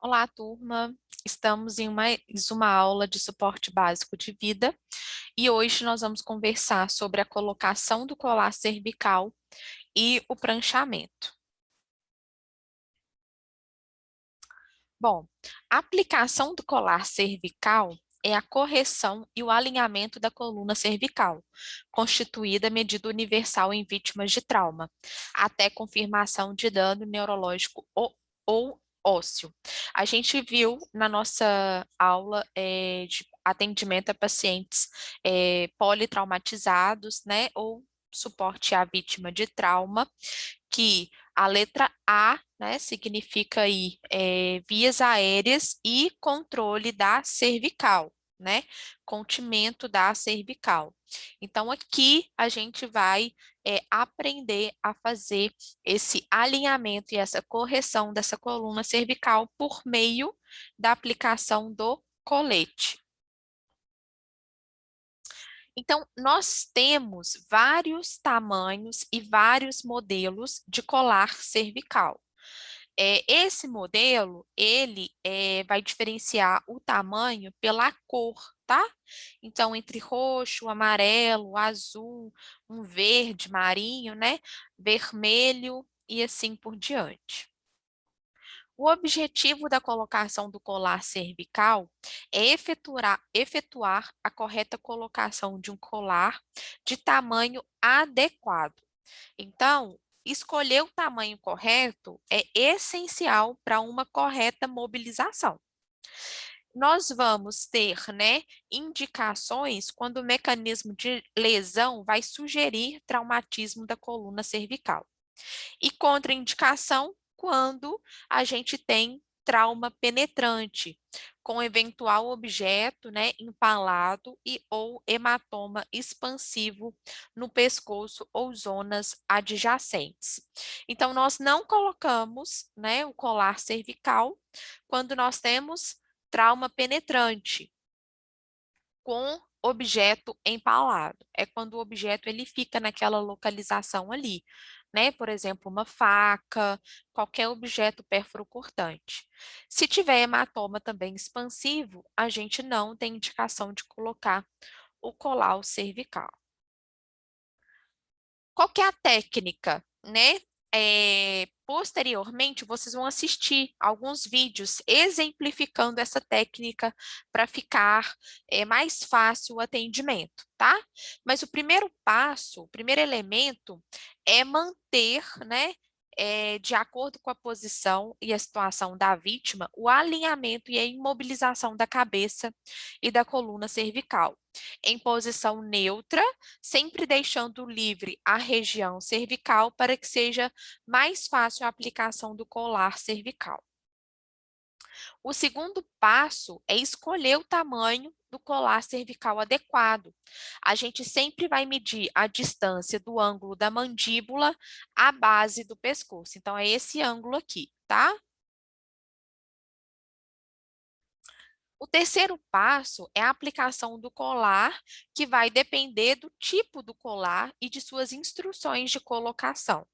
Olá, turma. Estamos em mais uma aula de suporte básico de vida e hoje nós vamos conversar sobre a colocação do colar cervical e o pranchamento. Bom, a aplicação do colar cervical é a correção e o alinhamento da coluna cervical, constituída medida universal em vítimas de trauma, até confirmação de dano neurológico ou ósseo. A gente viu na nossa aula de atendimento a pacientes politraumatizados, né, ou suporte à vítima de trauma, que a letra A, né, significa aí vias aéreas e controle da cervical, né, contimento da cervical. Então, aqui a gente vai aprender a fazer esse alinhamento e essa correção dessa coluna cervical por meio da aplicação do colete. Então, nós temos vários tamanhos e vários modelos de colar cervical. Esse modelo, ele vai diferenciar o tamanho pela cor, tá? Então, entre roxo, amarelo, azul, um verde marinho, né? Vermelho e assim por diante. O objetivo da colocação do colar cervical é efetuar a correta colocação de um colar de tamanho adequado. Então, escolher o tamanho correto é essencial para uma correta mobilização. Nós vamos ter, né, indicações quando o mecanismo de lesão vai sugerir traumatismo da coluna cervical. E contraindicação quando a gente tem trauma penetrante, com eventual objeto, né, empalado e ou hematoma expansivo no pescoço ou zonas adjacentes. Então, nós não colocamos, né, o colar cervical quando nós temos trauma penetrante com objeto empalado. É quando o objeto ele fica naquela localização ali, né? Por exemplo, uma faca, qualquer objeto pérfuro-cortante. Se tiver hematoma também expansivo, a gente não tem indicação de colocar o colar cervical. Qual que é a técnica, né? Posteriormente, vocês vão assistir alguns vídeos exemplificando essa técnica para ficar mais fácil o atendimento, tá? Mas o primeiro passo, o primeiro elemento é manter, né, de acordo com a posição e a situação da vítima, o alinhamento e a imobilização da cabeça e da coluna cervical, em posição neutra, sempre deixando livre a região cervical para que seja mais fácil a aplicação do colar cervical. O segundo passo é escolher o tamanho do colar cervical adequado. A gente sempre vai medir a distância do ângulo da mandíbula à base do pescoço. Então, é esse ângulo aqui, tá? O terceiro passo é a aplicação do colar, que vai depender do tipo do colar e de suas instruções de colocação.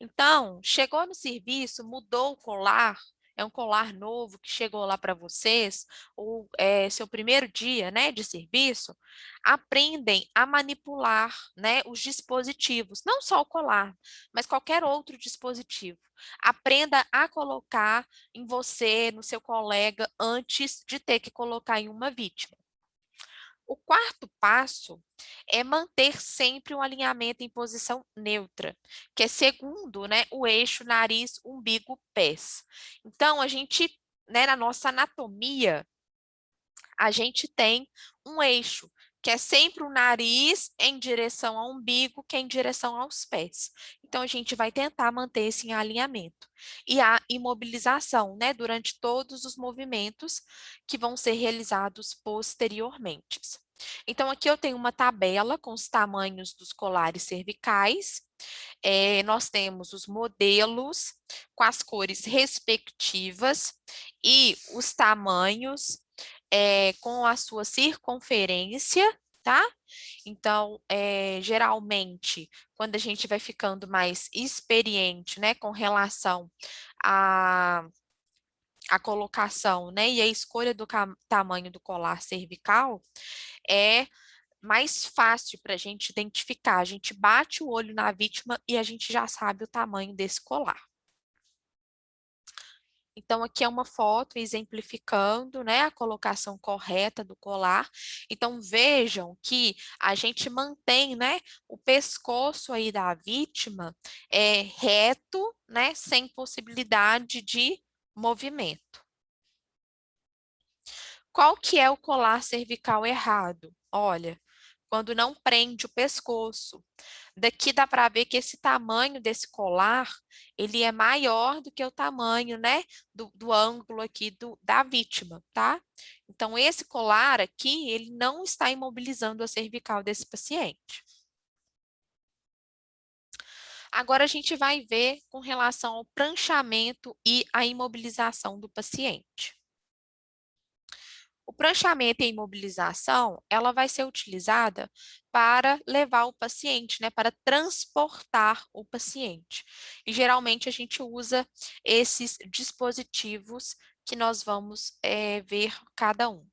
Então, chegou no serviço, mudou o colar, é um colar novo que chegou lá para vocês, ou é seu primeiro dia, né, de serviço, aprendem a manipular, né, os dispositivos, não só o colar, mas qualquer outro dispositivo. Aprenda a colocar em você, no seu colega, antes de ter que colocar em uma vítima. O quarto passo é manter sempre um alinhamento em posição neutra, que é segundo, né, o eixo nariz, umbigo, pés. Então, a gente, né, na nossa anatomia, a gente tem um eixo, que é sempre o nariz em direção ao umbigo, que é em direção aos pés. Então, a gente vai tentar manter esse alinhamento. E a imobilização, né, durante todos os movimentos que vão ser realizados posteriormente. Então, aqui eu tenho uma tabela com os tamanhos dos colares cervicais. Nós temos os modelos com as cores respectivas e os tamanhos com a sua circunferência, tá? Então, geralmente, quando a gente vai ficando mais experiente, né, com relação a a colocação, né, e a escolha do tamanho do colar cervical é mais fácil para a gente identificar. A gente bate o olho na vítima e a gente já sabe o tamanho desse colar. Então, aqui é uma foto exemplificando, né, a colocação correta do colar. Então, vejam que a gente mantém, né, o pescoço aí da vítima reto, né, sem possibilidade de movimento. Qual que é o colar cervical errado? Olha, quando não prende o pescoço. Daqui dá para ver que esse tamanho desse colar, ele é maior do que o tamanho, né, do ângulo aqui da vítima, tá? Então, esse colar aqui, ele não está imobilizando a cervical desse paciente. Agora, a gente vai ver com relação ao pranchamento e a imobilização do paciente. O pranchamento e a imobilização, ela vai ser utilizada para levar o paciente, né, para transportar o paciente. E geralmente a gente usa esses dispositivos que nós vamos ver cada um.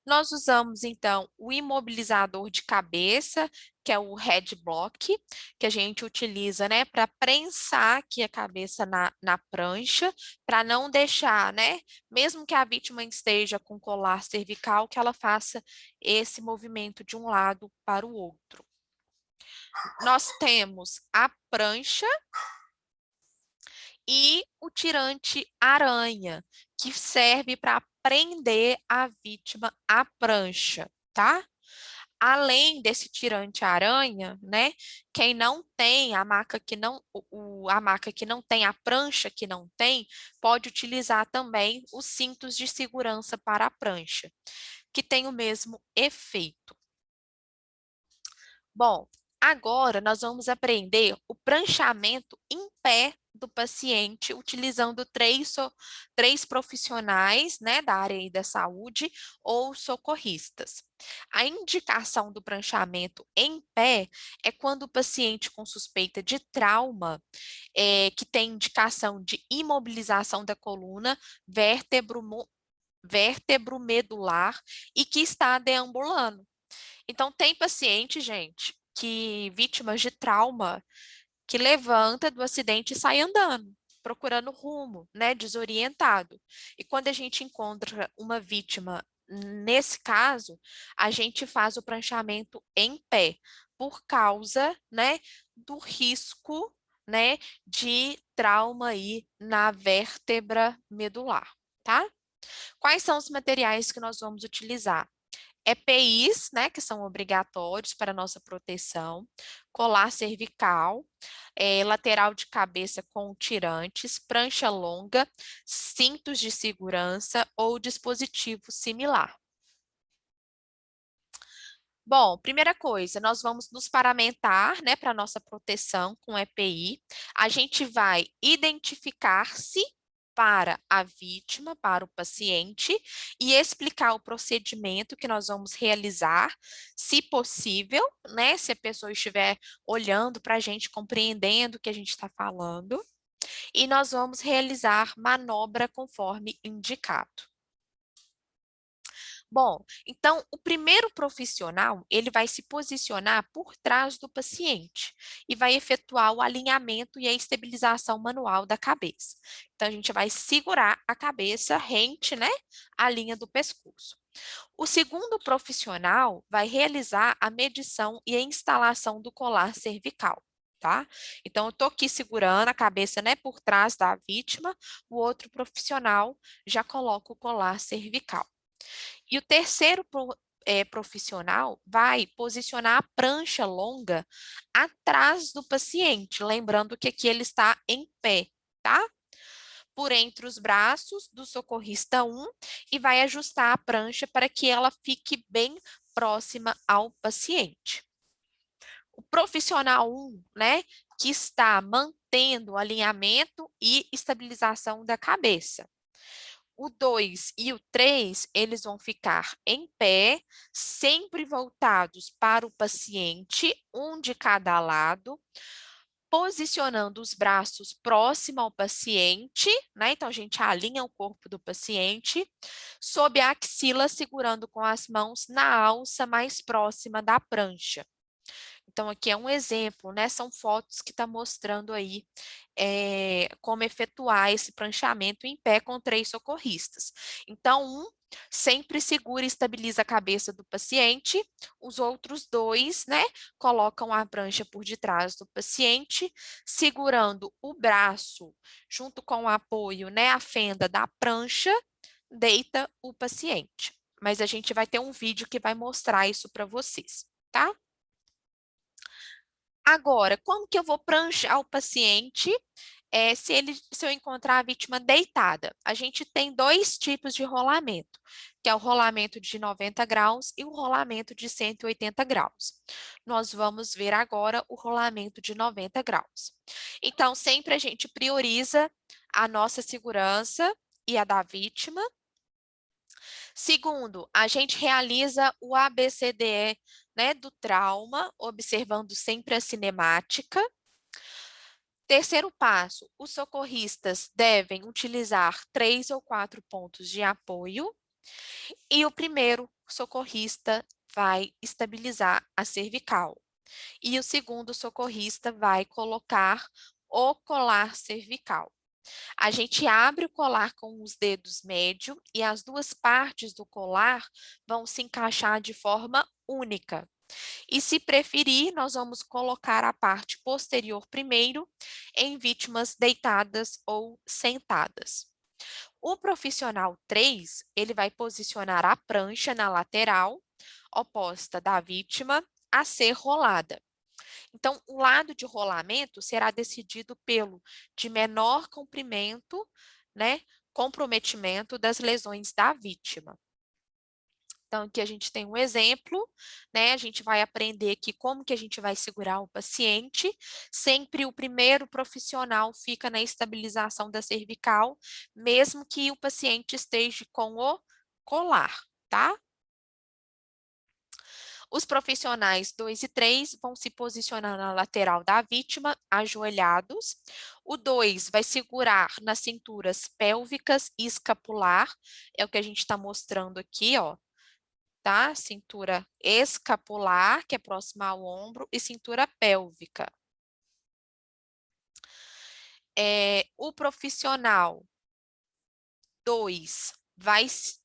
Nós usamos, então, o imobilizador de cabeça, que é o head block, que a gente utiliza, né, para prensar aqui a cabeça na prancha, para não deixar, né, mesmo que a vítima esteja com colar cervical, que ela faça esse movimento de um lado para o outro. Nós temos a prancha e o tirante aranha, que serve para prender a vítima à prancha, tá? Além desse tirante aranha, né? Quem não tem a maca que não a maca que não tem a prancha que não tem, pode utilizar também os cintos de segurança para a prancha, que tem o mesmo efeito. Bom, agora nós vamos aprender o pranchamento em pé do paciente, utilizando três profissionais, né, da área aí da saúde ou socorristas. A indicação do pranchamento em pé é quando o paciente com suspeita de trauma, que tem indicação de imobilização da coluna, vértebro medular e que está deambulando. Então, tem paciente, gente, que vítimas de trauma, que levanta do acidente e sai andando, procurando rumo, né, desorientado. E quando a gente encontra uma vítima nesse caso, a gente faz o pranchamento em pé, por causa, né, do risco, né, de trauma aí na vértebra medular, tá? Quais são os materiais que nós vamos utilizar? EPIs, né, que são obrigatórios para nossa proteção, colar cervical, lateral de cabeça com tirantes, prancha longa, cintos de segurança ou dispositivo similar. Bom, primeira coisa, nós vamos nos paramentar, né, para nossa proteção com EPI. A gente vai identificar-se para a vítima, para o paciente, e explicar o procedimento que nós vamos realizar, se possível, né, se a pessoa estiver olhando para a gente, compreendendo o que a gente está falando, e nós vamos realizar manobra conforme indicado. Bom, então o primeiro profissional, ele vai se posicionar por trás do paciente e vai efetuar o alinhamento e a estabilização manual da cabeça. Então a gente vai segurar a cabeça rente, né, à linha do pescoço. O segundo profissional vai realizar a medição e a instalação do colar cervical. Tá? Então, eu estou aqui segurando a cabeça, né, por trás da vítima, o outro profissional já coloca o colar cervical. E o terceiro profissional vai posicionar a prancha longa atrás do paciente, lembrando que aqui ele está em pé, tá? Por entre os braços do socorrista 1 e vai ajustar a prancha para que ela fique bem próxima ao paciente. O profissional 1, né, que está mantendo o alinhamento e estabilização da cabeça. O 2 e o 3, eles vão ficar em pé, sempre voltados para o paciente, um de cada lado, posicionando os braços próximo ao paciente, né? Então, a gente alinha o corpo do paciente, sob a axila, segurando com as mãos na alça mais próxima da prancha. Então, aqui é um exemplo, né? São fotos que está mostrando aí como efetuar esse pranchamento em pé com 3 socorristas. Então, sempre segura e estabiliza a cabeça do paciente, os outros 2, né, colocam a prancha por detrás do paciente, segurando o braço junto com o apoio, né, a fenda da prancha, deita o paciente. Mas a gente vai ter um vídeo que vai mostrar isso para vocês, tá? Agora, como que eu vou pranchar o paciente se eu encontrar a vítima deitada? A gente tem 2 tipos de rolamento, que é o rolamento de 90 graus e o rolamento de 180 graus. Nós vamos ver agora o rolamento de 90 graus. Então, sempre a gente prioriza a nossa segurança e a da vítima. Segundo, a gente realiza o ABCDE, né, do trauma, observando sempre a cinemática. Terceiro passo, os socorristas devem utilizar 3 ou 4 pontos de apoio e o primeiro socorrista vai estabilizar a cervical e o segundo socorrista vai colocar o colar cervical. A gente abre o colar com os dedos médio e as 2 partes do colar vão se encaixar de forma única. E se preferir, nós vamos colocar a parte posterior primeiro em vítimas deitadas ou sentadas. O profissional 3, ele vai posicionar a prancha na lateral oposta da vítima a ser rolada. Então, o lado de rolamento será decidido pelo de menor comprimento, né, comprometimento das lesões da vítima. Então, aqui a gente tem um exemplo, né? A gente vai aprender aqui como que a gente vai segurar o paciente. Sempre o primeiro profissional fica na estabilização da cervical, mesmo que o paciente esteja com o colar, tá? Os profissionais 2 e 3 vão se posicionar na lateral da vítima, ajoelhados. O 2 vai segurar nas cinturas pélvicas e escapular, é o que a gente está mostrando aqui, ó, tá? Cintura escapular, que é próxima ao ombro, e cintura pélvica. O profissional 2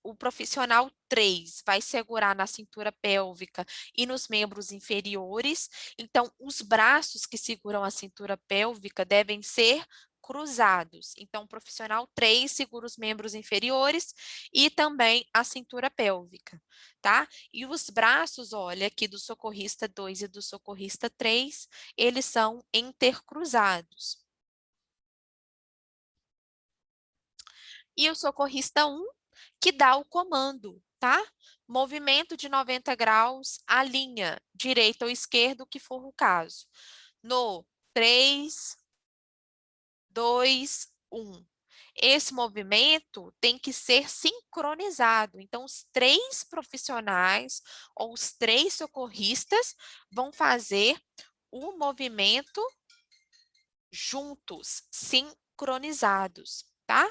o profissional 3 vai segurar na cintura pélvica e nos membros inferiores. Então, os braços que seguram a cintura pélvica devem ser cruzados. Então, o profissional 3 segura os membros inferiores e também a cintura pélvica, tá? E os braços, olha, aqui do socorrista 2 e do socorrista 3, eles são intercruzados. E o socorrista 1 que dá o comando, tá? Movimento de 90 graus, alinha, direita ou esquerda, o que for o caso. No 3, 2, 1. Esse movimento tem que ser sincronizado. Então, os 3 profissionais ou os 3 socorristas vão fazer o movimento juntos, sincronizados, tá?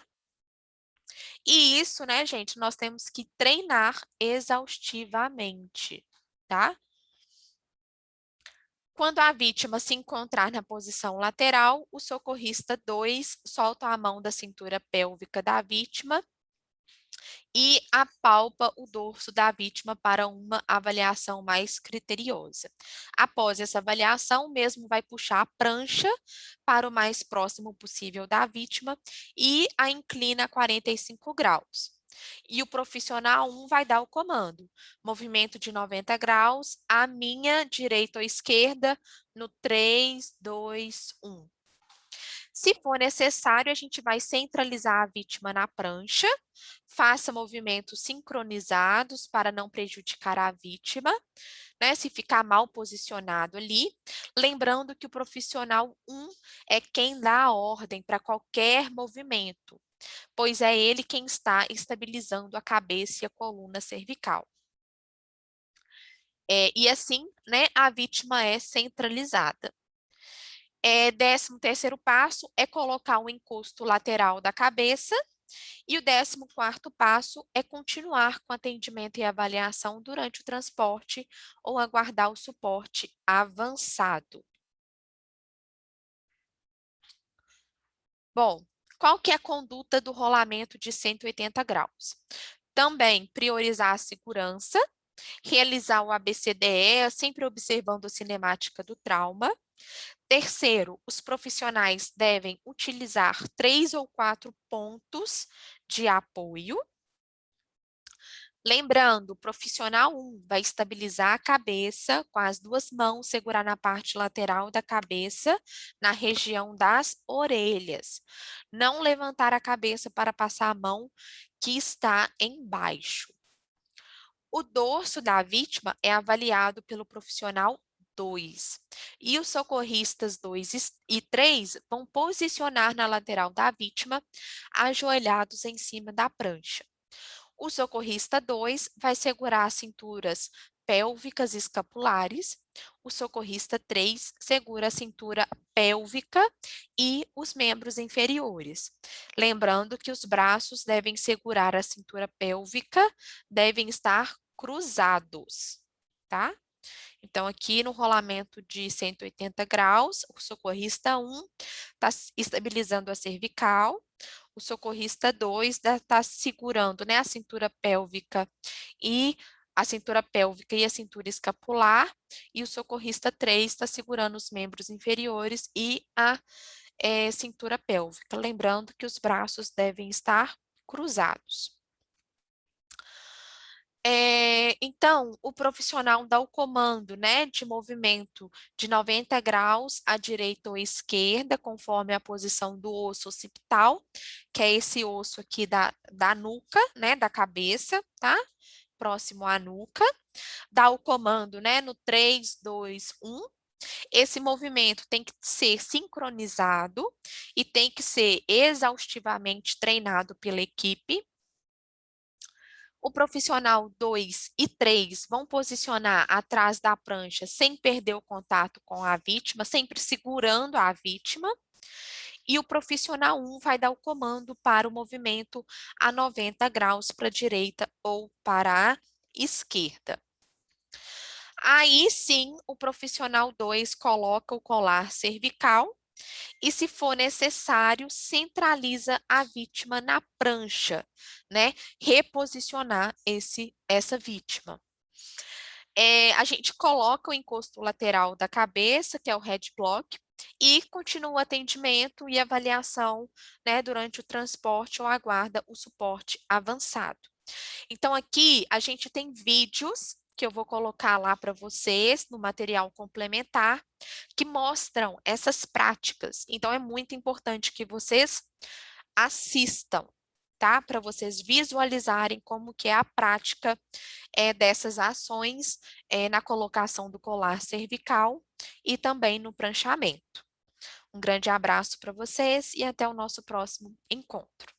E isso, né, gente, nós temos que treinar exaustivamente, tá? Quando a vítima se encontrar na posição lateral, o socorrista 2 solta a mão da cintura pélvica da vítima e apalpa o dorso da vítima para uma avaliação mais criteriosa. Após essa avaliação, o mesmo vai puxar a prancha para o mais próximo possível da vítima e a inclina a 45 graus. E o profissional 1 vai dar o comando. Movimento de 90 graus, a minha direita ou esquerda, no 3, 2, 1. Se for necessário, a gente vai centralizar a vítima na prancha, faça movimentos sincronizados para não prejudicar a vítima, né? Se ficar mal posicionado ali. Lembrando que o profissional 1 é quem dá a ordem para qualquer movimento, pois é ele quem está estabilizando a cabeça e a coluna cervical. E assim, né, a vítima é centralizada. 13º passo é colocar o encosto lateral da cabeça. E o 14º passo é continuar com atendimento e avaliação durante o transporte ou aguardar o suporte avançado. Bom, qual que é a conduta do rolamento de 180 graus? Também priorizar a segurança, realizar o ABCDE, sempre observando a cinemática do trauma. Terceiro, os profissionais devem utilizar 3 ou 4 pontos de apoio. Lembrando, o profissional 1 vai estabilizar a cabeça com as 2 mãos, segurar na parte lateral da cabeça, na região das orelhas. Não levantar a cabeça para passar a mão que está embaixo. O dorso da vítima é avaliado pelo profissional 2. E os socorristas 2 e 3 vão posicionar na lateral da vítima, ajoelhados em cima da prancha. O socorrista 2 vai segurar as cinturas pélvicas e escapulares. O socorrista 3 segura a cintura pélvica e os membros inferiores. Lembrando que os braços devem segurar a cintura pélvica, devem estar cruzados, tá? Então, aqui no rolamento de 180 graus, o socorrista 1 está estabilizando a cervical, o socorrista 2 está segurando, né, a cintura pélvica e a cintura escapular, e o socorrista 3 está segurando os membros inferiores e a cintura pélvica. Lembrando que os braços devem estar cruzados. Então, o profissional dá o comando, né, de movimento de 90 graus à direita ou à esquerda, conforme a posição do osso occipital, que é esse osso aqui da nuca, né, da cabeça, tá? Próximo à nuca. Dá o comando, né, no 3, 2, 1. Esse movimento tem que ser sincronizado e tem que ser exaustivamente treinado pela equipe. O profissional 2 e 3 vão posicionar atrás da prancha sem perder o contato com a vítima, sempre segurando a vítima. E o profissional 1 vai dar o comando para o movimento a 90 graus para a direita ou para a esquerda. Aí sim, o profissional 2 coloca o colar cervical e, se for necessário, centraliza a vítima na prancha, né? Reposicionar essa vítima. A gente coloca o encosto lateral da cabeça, que é o head block, e continua o atendimento e avaliação, né, durante o transporte ou aguarda o suporte avançado. Então, aqui a gente tem vídeos que eu vou colocar lá para vocês no material complementar, que mostram essas práticas. Então, é muito importante que vocês assistam, tá? Para vocês visualizarem como que é a prática dessas ações na colocação do colar cervical e também no pranchamento. Um grande abraço para vocês e até o nosso próximo encontro.